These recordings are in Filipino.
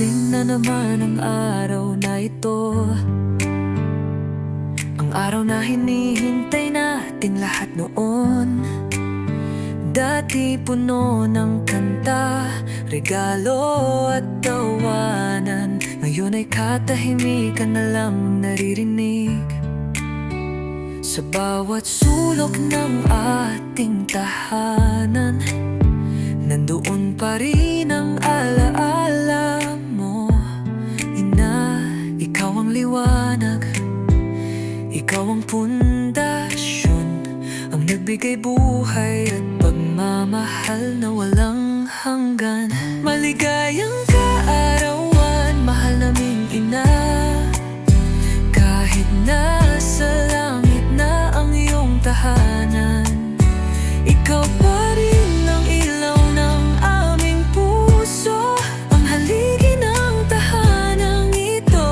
Dumating na naman ang araw na ito, ang araw na hinihintay nating lahat noon. Dati puno ng kanta, regalo at tawanan, ngayon ay katahimikan na lang naririnig. Sa bawat sulok ng ating tahanan, nandoon pa rin ang alaala mo. Ina, ikaw ang liwanag, ikaw ang pundasyon, ang nagbigay buhay at pagmamahal na walang hanggan. Maligayang kaarawan, mahal naming ina. Kahit nasa langit na ang iyong tahanan, ikaw pa rin ang ilaw ng aming puso, ang haligi ng tahanang ito.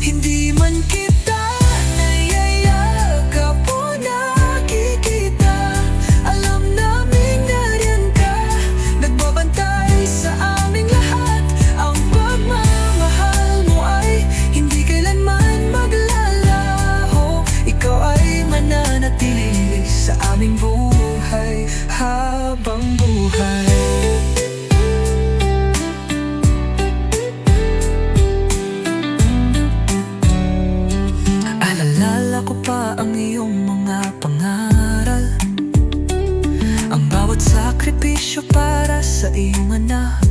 Hindi man kita nayayakap o nakikita, alam naming nariyan ka, nagbabantay sa aming lahat. Ang pagmamahal mo ay hindi kailanman maglalaho, ikaw ay mananatili sa aming buhay habang buhay. Alala ko pa ang iyong mga pangaral, ang bawat sakripisyo para sa iyong anak.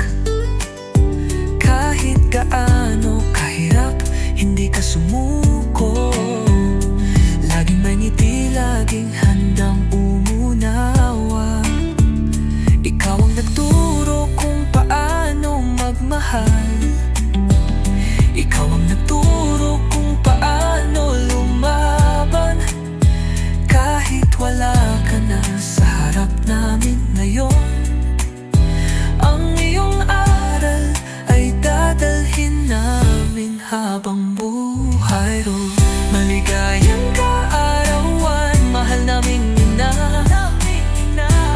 Kahit gaano kahirap, hindi ka sumuko. Laging may ngiti, laging handang umunawa. Ikaw ang nagturo kung paano magmahal, ikaw ang nagturo kung paano lumaban. Kahit wala ka na sa harap namin ngayon, ang iyong aral ay dadalhin namin habang buhay ron. Maligayang kaarawan, mahal naming ina.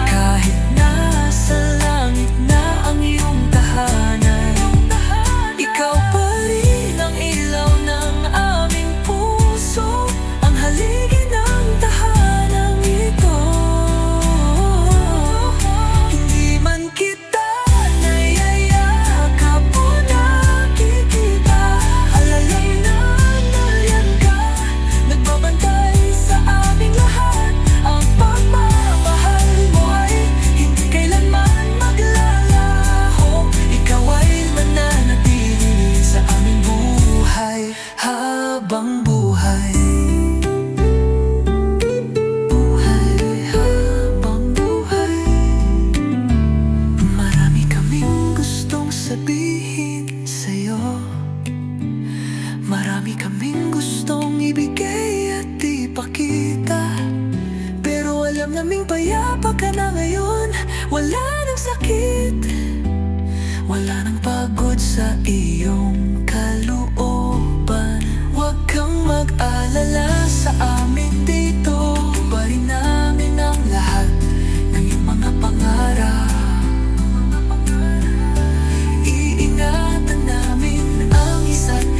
Kahit nasa langit na ang iyong tahanan, ikaw pa rin ang ilaw ng aming puso, ang haligi ng tahanang ito. Hindi man kita nayayakap o nakikita, alalay na nariyan ka, nagbabantay sa aming lahat. Ang pagmamahal mo ay hindi kailanman maglalaho, ikaw ay mananatili sa aming buhay habang buhay. Buhay habang buhay. Marami kaming gustong sabihin sa'yo, marami kaming gustong ibigay at ipakita, pero alam naming payapa ka na ngayon. Wala nang sakit, wala nang pagod sa iyong